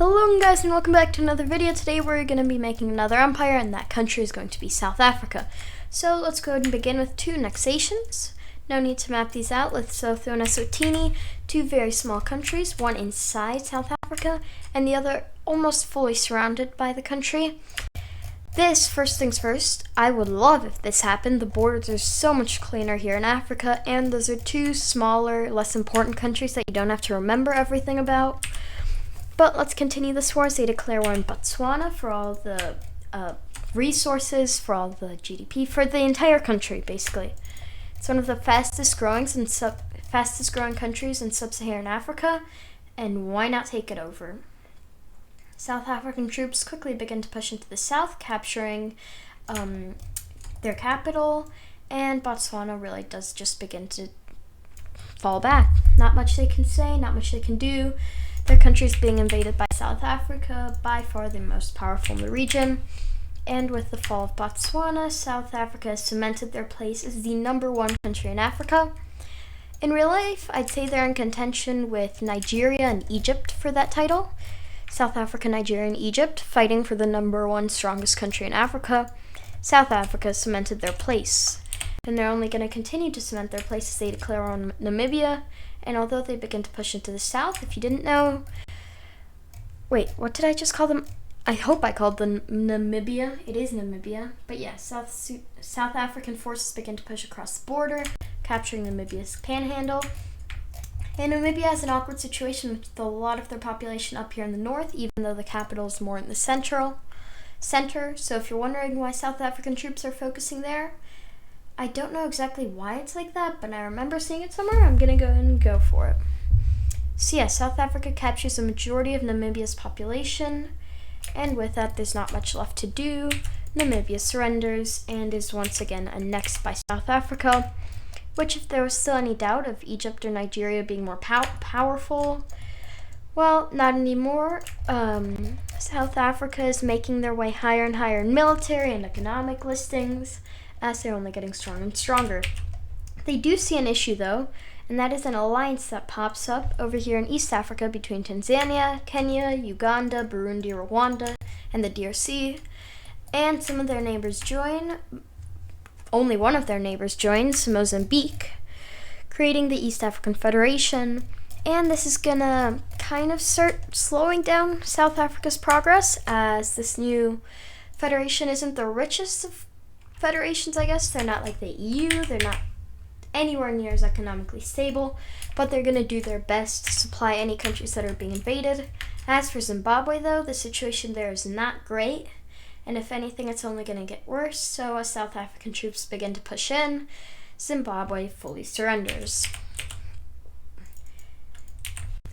Hello guys and welcome back to another video. Today we're going to be making another empire, and that country is going to be South Africa. So let's go ahead and begin with two annexations. No need to map these out. Lesotho and Eswatini, two very small countries, one inside South Africa and the other almost fully surrounded by the country. This, first things first, I would love if this happened. The borders are so much cleaner here in Africa, and those are two smaller, less important countries that you don't have to remember everything about. But let's continue this war. They declare war in Botswana for all the resources, for all the GDP, for the entire country, basically. It's one of the fastest growing countries in sub-Saharan Africa, and why not take it over? South African troops quickly begin to push into the south, capturing their capital, and Botswana really does just begin to fall back. Not much they can say, not much they can do. Their country is being invaded by South Africa, by far the most powerful in the region. And with the fall of Botswana, South Africa has cemented their place as the #1 country in Africa. In real life, I'd say they're in contention with Nigeria and Egypt for that title. South Africa, Nigeria, and Egypt fighting for the #1 strongest country in Africa. South Africa cemented their place, and they're only going to continue to cement their place as they declare on Namibia. And although they begin to push into the south, if you didn't know, wait, what did I just call them? I hope I called them Namibia. It is Namibia. But yeah, South African forces begin to push across the border, capturing Namibia's panhandle. And Namibia has an awkward situation with a lot of their population up here in the north, even though the capital is more in the center. So if you're wondering why South African troops are focusing there, I don't know exactly why it's like that, but I remember seeing it somewhere. I'm going to go ahead and go for it. So yeah, South Africa captures a majority of Namibia's population, and with that, there's not much left to do. Namibia surrenders and is once again annexed by South Africa, which, if there was still any doubt of Egypt or Nigeria being more powerful, well, not anymore. South Africa is making their way higher and higher in military and economic listings, as they're only getting stronger and stronger. They do see an issue, though, and that is an alliance that pops up over here in East Africa between Tanzania, Kenya, Uganda, Burundi, Rwanda, and the DRC. And some of their neighbors join. Only one of their neighbors joins, Mozambique, creating the East African Federation. And this is gonna kind of start slowing down South Africa's progress, as this new federation isn't the richest of federations, I guess. They're not like the EU, they're not anywhere near as economically stable, but they're going to do their best to supply any countries that are being invaded. As for Zimbabwe, though, the situation there is not great, and if anything, it's only going to get worse. So as South African troops begin to push in, Zimbabwe fully surrenders.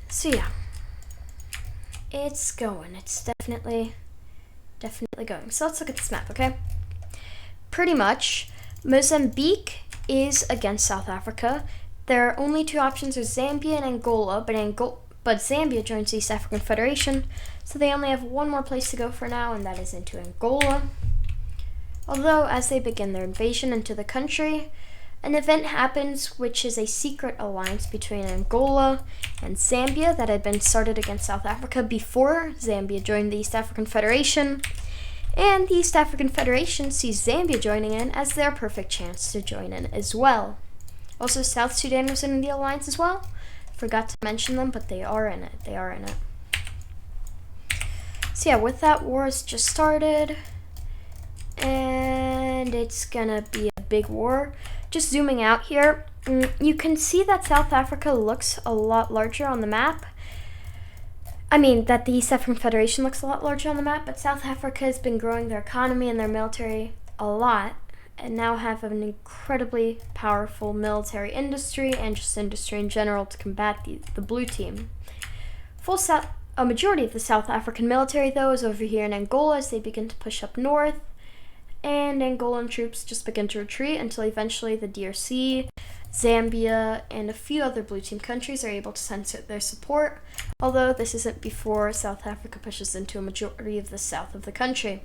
So yeah, it's going. It's definitely going. So let's look at this map, okay? Pretty much, Mozambique is against South Africa. Their only two options are Zambia and Angola, but Zambia joins the East African Federation, so they only have one more place to go for now, and that is into Angola. Although, as they begin their invasion into the country, an event happens which is a secret alliance between Angola and Zambia that had been started against South Africa before Zambia joined the East African Federation. And the East African Federation sees Zambia joining in as their perfect chance to join in as well. Also, South Sudan was in the alliance as well. Forgot to mention them, but they are in it. So yeah, with that, war has just started, and it's gonna be a big war. Just zooming out here, you can see that South Africa looks a lot larger on the map. I mean, that the East African Federation looks a lot larger on the map, but South Africa has been growing their economy and their military a lot, and now have an incredibly powerful military industry and just industry in general to combat the blue team. A majority of the South African military, though, is over here in Angola as they begin to push up north, and Angolan troops just begin to retreat until eventually the DRC, Zambia, and a few other blue team countries are able to send their support, although this isn't before South Africa pushes into a majority of the south of the country.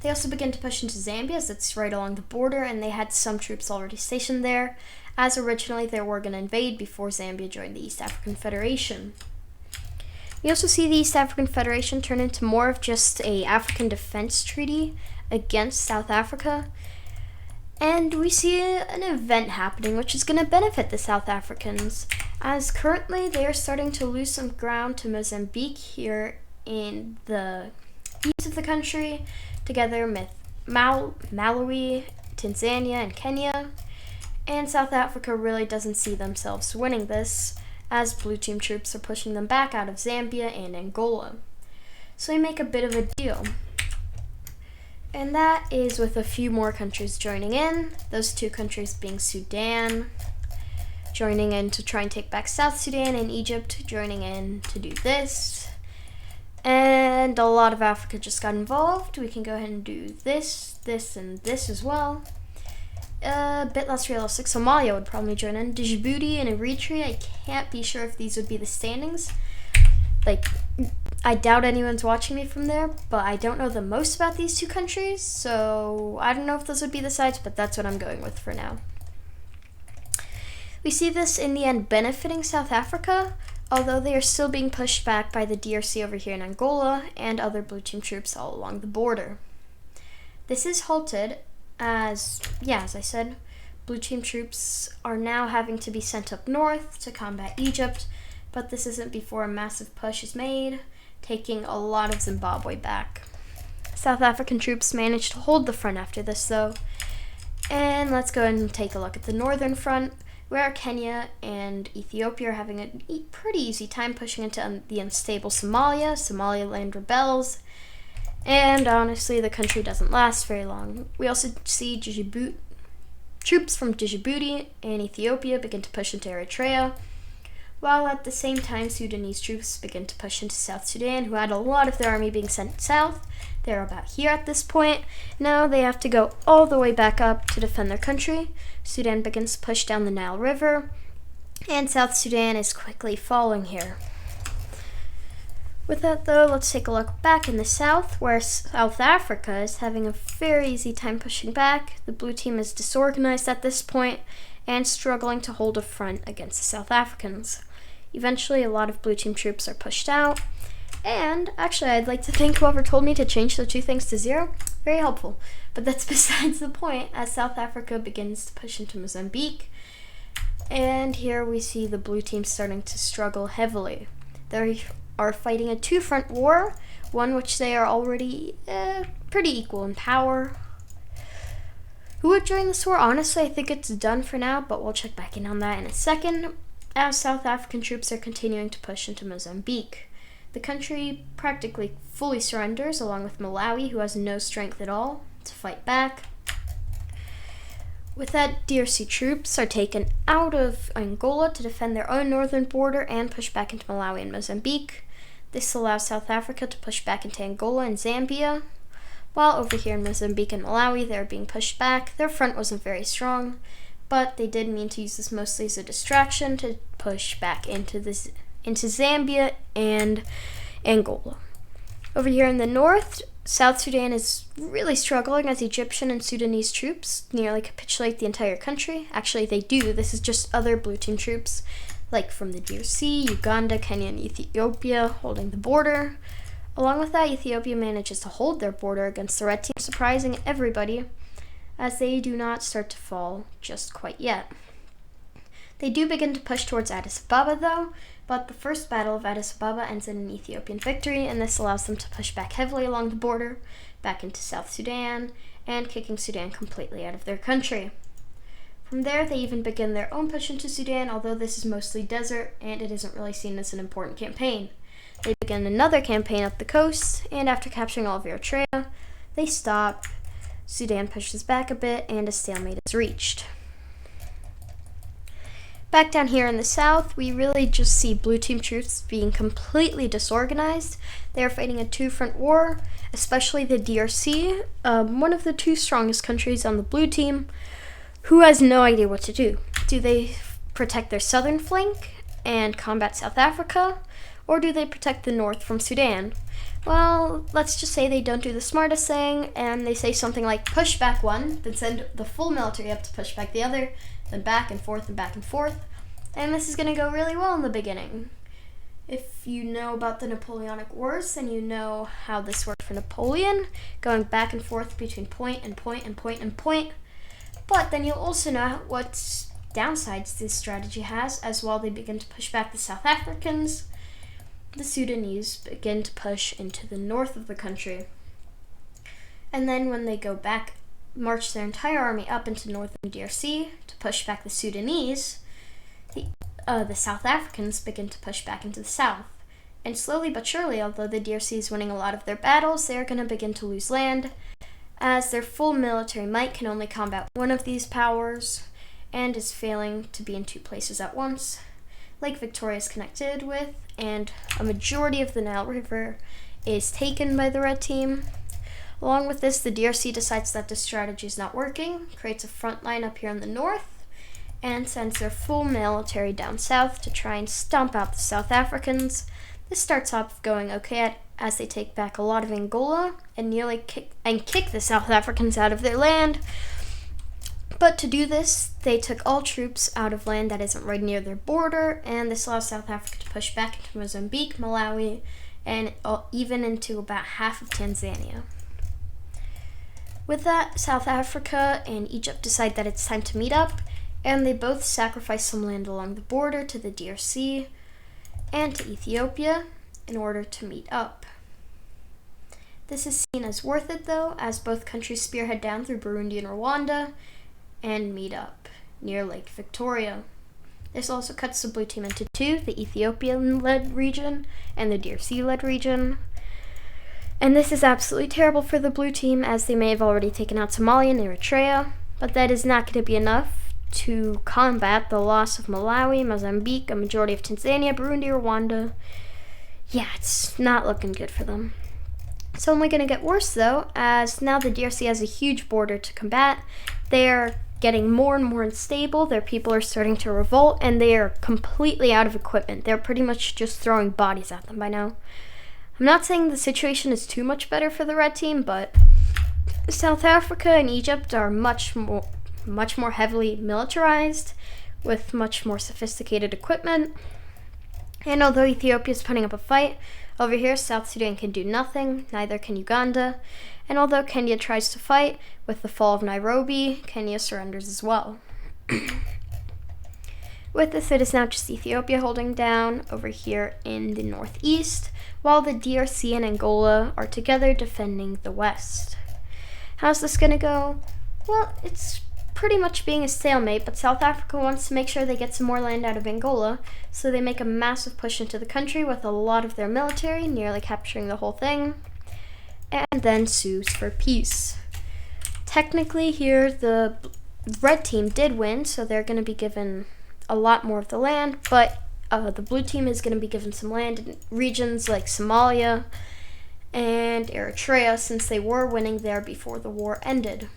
They also begin to push into Zambia, as it's right along the border, and they had some troops already stationed there, as originally they were going to invade before Zambia joined the East African Federation. We also see the East African Federation turn into more of just a African defense treaty against South Africa. And we see an event happening which is going to benefit the South Africans, as currently they are starting to lose some ground to Mozambique here in the east of the country, together with Malawi, Tanzania, and Kenya. And South Africa really doesn't see themselves winning this, as blue team troops are pushing them back out of Zambia and Angola. So we make a bit of a deal. And that is with a few more countries joining in, those two countries being Sudan, joining in to try and take back South Sudan, and Egypt joining in to do this. And a lot of Africa just got involved. We can go ahead and do this, this, and this as well. A bit less realistic. Somalia would probably join in. Djibouti and Eritrea, I can't be sure if these would be the standings. Like, I doubt anyone's watching me from there, but I don't know the most about these two countries, so I don't know if those would be the sides, but that's what I'm going with for now. We see this in the end benefiting South Africa, although they are still being pushed back by the DRC over here in Angola and other blue team troops all along the border. This is halted as I said, blue team troops are now having to be sent up north to combat Egypt, but this isn't before a massive push is made, taking a lot of Zimbabwe back. South African troops managed to hold the front after this though. And let's go ahead and take a look at the northern front, where Kenya and Ethiopia are having a pretty easy time pushing into the unstable Somalia. Somaliland rebels, and honestly the country doesn't last very long. We also see troops from Djibouti and Ethiopia begin to push into Eritrea, while at the same time Sudanese troops begin to push into South Sudan, who had a lot of their army being sent south. They're about here at this point. Now they have to go all the way back up to defend their country. Sudan begins to push down the Nile River, and South Sudan is quickly falling here. With that though, let's take a look back in the south, where South Africa is having a very easy time pushing back. The blue team is disorganized at this point and struggling to hold a front against the South Africans. Eventually, a lot of blue team troops are pushed out. And actually, I'd like to thank whoever told me to change the two things to 0. Very helpful. But that's besides the point, as South Africa begins to push into Mozambique. And here we see the blue team starting to struggle heavily. They are fighting a two-front war, one which they are already pretty equal in power. Who would join this war? Honestly, I think it's done for now, but we'll check back in on that in a second, as South African troops are continuing to push into Mozambique. The country practically fully surrenders, along with Malawi, who has no strength at all to fight back. With that, DRC troops are taken out of Angola to defend their own northern border and push back into Malawi and Mozambique. This allows South Africa to push back into Angola and Zambia, while over here in Mozambique and Malawi, they're being pushed back. Their front wasn't very strong, but they did mean to use this mostly as a distraction to push back into Zambia and Angola. Over here in the north, South Sudan is really struggling as Egyptian and Sudanese troops nearly capitulate the entire country. Actually, they do. This is just other blue team troops, like from the DRC, Uganda, Kenya, and Ethiopia holding the border. Along with that, Ethiopia manages to hold their border against the red team, surprising everybody, as they do not start to fall just quite yet. They do begin to push towards Addis Ababa though, but the first battle of Addis Ababa ends in an Ethiopian victory, and this allows them to push back heavily along the border, back into South Sudan, and kicking Sudan completely out of their country. From there, they even begin their own push into Sudan, although this is mostly desert, and it isn't really seen as an important campaign. They begin another campaign up the coast, and after capturing all of Eritrea, they stop. Sudan pushes back a bit, and a stalemate is reached. Back down here in the south, we really just see blue team troops being completely disorganized. They are fighting a two-front war, especially the DRC, one of the two strongest countries on the blue team, who has no idea what to do. Do they protect their southern flank and combat South Africa, or do they protect the north from Sudan? Well, let's just say they don't do the smartest thing, and they say something like push back one, then send the full military up to push back the other, then back and forth and back and forth. And this is going to go really well in the beginning. If you know about the Napoleonic Wars, then you know how this worked for Napoleon, going back and forth between point and point and point and point. But then you'll also know what downsides this strategy has, as while they begin to push back the South Africans, the Sudanese begin to push into the north of the country. And then when they go back, march their entire army up into northern DRC to push back the Sudanese, the South Africans begin to push back into the south. And slowly but surely, although the DRC is winning a lot of their battles, they are going to begin to lose land, as their full military might can only combat one of these powers, and is failing to be in two places at once. Lake Victoria is connected with, and a majority of the Nile River is taken by the red team. Along with this, the DRC decides that this strategy is not working, creates a front line up here in the north, and sends their full military down south to try and stomp out the South Africans. This starts off going okay as they take back a lot of Angola and nearly kick the South Africans out of their land. But to do this, they took all troops out of land that isn't right near their border, and this allows South Africa to push back into Mozambique, Malawi, and even into about half of Tanzania. With that, South Africa and Egypt decide that it's time to meet up, and they both sacrifice some land along the border to the DRC and to Ethiopia in order to meet up. This is seen as worth it though, as both countries spearhead down through Burundi and Rwanda and meet up near Lake Victoria. This also cuts the blue team into two, the Ethiopian-led region and the DRC-led region. And this is absolutely terrible for the blue team, as they may have already taken out Somalia and Eritrea, but that is not going to be enough to combat the loss of Malawi, Mozambique, a majority of Tanzania, Burundi, Rwanda. Yeah, it's not looking good for them. It's only going to get worse though, as now the DRC has a huge border to combat. They are getting more and more unstable, their people are starting to revolt, and they are completely out of equipment. They're pretty much just throwing bodies at them by now. I'm not saying the situation is too much better for the red team, but South Africa and Egypt are much more heavily militarized with much more sophisticated equipment. And although Ethiopia is putting up a fight, over here South Sudan can do nothing, neither can Uganda. And although Kenya tries to fight, with the fall of Nairobi, Kenya surrenders as well. With this, it is now just Ethiopia holding down over here in the northeast, while the DRC and Angola are together defending the west. How's this going to go? Well, it's pretty much being a stalemate, but South Africa wants to make sure they get some more land out of Angola, so they make a massive push into the country with a lot of their military, nearly capturing the whole thing, and then sues for peace. Technically here, the red team did win, so they're going to be given a lot more of the land, but the blue team is going to be given some land in regions like Somalia and Eritrea, since they were winning there before the war ended.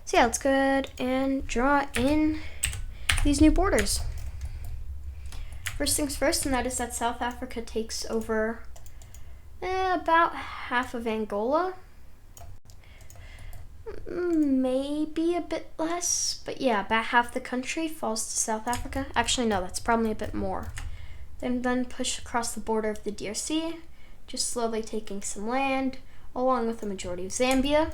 So yeah, let's go ahead and draw in these new borders. First things first, and that is that South Africa takes over about half of Angola. Maybe a bit less, but yeah, about half the country falls to South Africa. Actually, no, that's probably a bit more. Then push across the border of the DRC, just slowly taking some land, along with the majority of Zambia.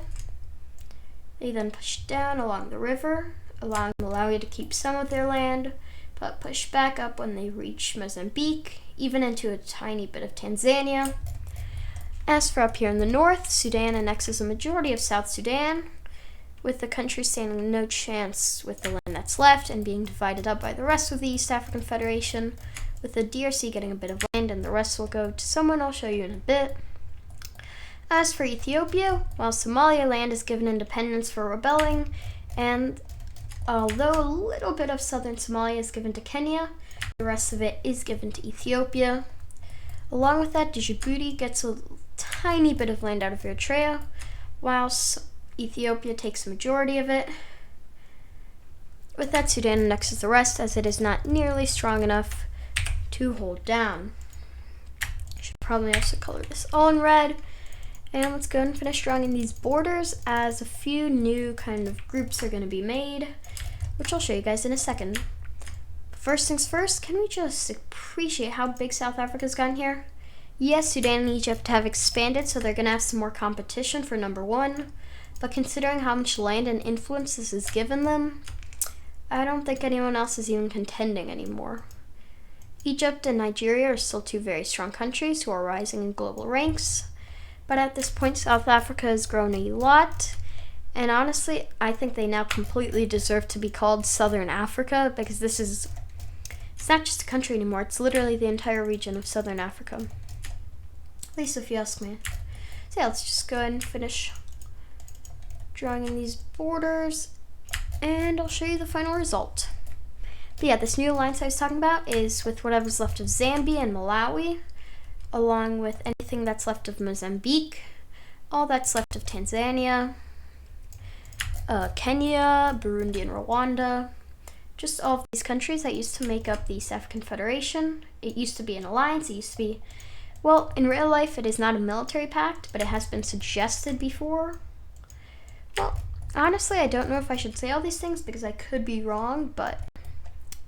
They then push down along the river, allowing Malawi to keep some of their land, but push back up when they reach Mozambique, even into a tiny bit of Tanzania. As for up here in the north, Sudan annexes a majority of South Sudan, with the country standing no chance with the land that's left and being divided up by the rest of the East African Federation, with the DRC getting a bit of land and the rest will go to someone I'll show you in a bit. As for Ethiopia, while Somaliland is given independence for rebelling, and although a little bit of southern Somalia is given to Kenya, the rest of it is given to Ethiopia. Along with that, Djibouti gets a tiny bit of land out of Eritrea, whilst Ethiopia takes a majority of it. With that, Sudan annexes the rest, as it is not nearly strong enough to hold down. I should probably also color this all in red. And let's go and finish drawing in these borders, as a few new kind of groups are going to be made, which I'll show you guys in a second. first things first, can we just appreciate how big South Africa's gotten here? Yes, Sudan and Egypt have expanded, so they're going to have some more competition for number one. But considering how much land and influence this has given them, I don't think anyone else is even contending anymore. Egypt and Nigeria are still two very strong countries who are rising in global ranks. But at this point, South Africa has grown a lot. And honestly, I think they now completely deserve to be called Southern Africa, because it's not just a country anymore, it's literally the entire region of Southern Africa. At least if you ask me. So yeah, let's just go ahead and finish drawing in these borders, and I'll show you the final result. But yeah, this new alliance I was talking about is with whatever's left of Zambia and Malawi, along with anything that's left of Mozambique, all that's left of Tanzania, Kenya, Burundi, and Rwanda. Just all of these countries that used to make up the East African Federation. It used to be an alliance. It used to be, well, in real life, it is not a military pact, but it has been suggested before. Well, honestly, I don't know if I should say all these things because I could be wrong, but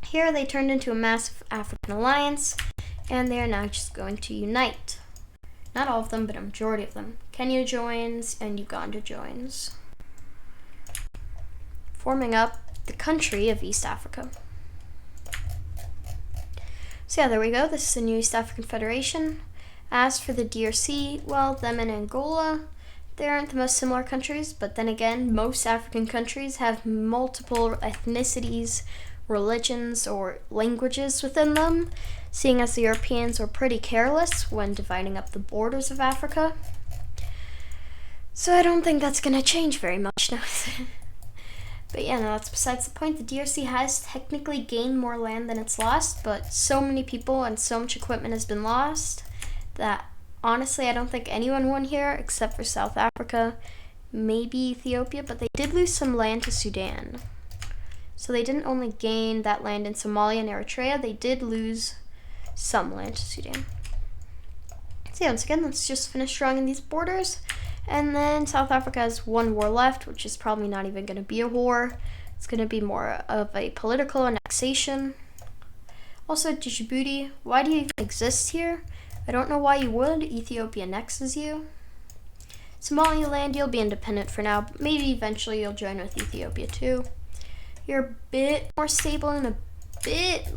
here they turned into a massive African alliance, and they are now just going to unite. Not all of them, but a majority of them. Kenya joins, and Uganda joins, forming up the country of East Africa. So yeah, there we go. This is the new East African Federation. As for the DRC, well, them and Angola, they aren't the most similar countries, but then again, most African countries have multiple ethnicities, religions, or languages within them, seeing as the Europeans were pretty careless when dividing up the borders of Africa. So I don't think that's going to change very much now. But yeah, no, that's besides the point. The DRC has technically gained more land than it's lost, but so many people and so much equipment has been lost that honestly I don't think anyone won here except for South Africa, maybe Ethiopia, but they did lose some land to Sudan. So they didn't only gain that land in Somalia and Eritrea, they did lose some land to Sudan. So yeah, once again, let's just finish drawing in these borders. And then South Africa has one war left, which is probably not even going to be a war. It's going to be more of a political annexation. Also, Djibouti, why do you even exist here? I don't know why you would. Ethiopia annexes you. Somaliland, you'll be independent for now, but maybe eventually you'll join with Ethiopia too. You're a bit more stable and a bit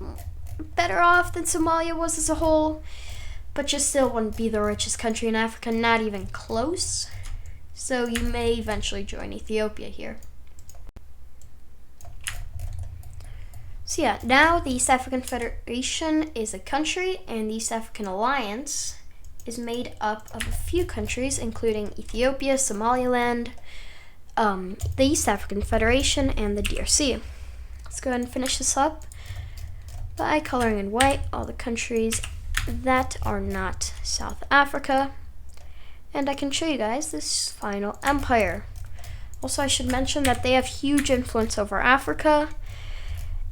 better off than Somalia was as a whole, but you still wouldn't be the richest country in Africa, not even close. So you may eventually join Ethiopia here. So yeah, now the East African Federation is a country, and the East African Alliance is made up of a few countries, including Ethiopia, Somaliland, the East African Federation, and the DRC. Let's go ahead and finish this up by coloring in white all the countries that are not South Africa. And I can show you guys this final empire. Also, I should mention that they have huge influence over Africa.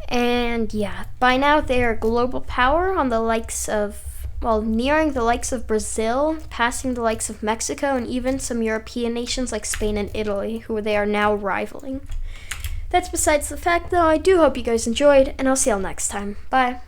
And yeah, by now they are a global power on the likes of, well, nearing the likes of Brazil, passing the likes of Mexico, and even some European nations like Spain and Italy, who they are now rivaling. That's besides the fact, though. I do hope you guys enjoyed, and I'll see y'all next time. Bye.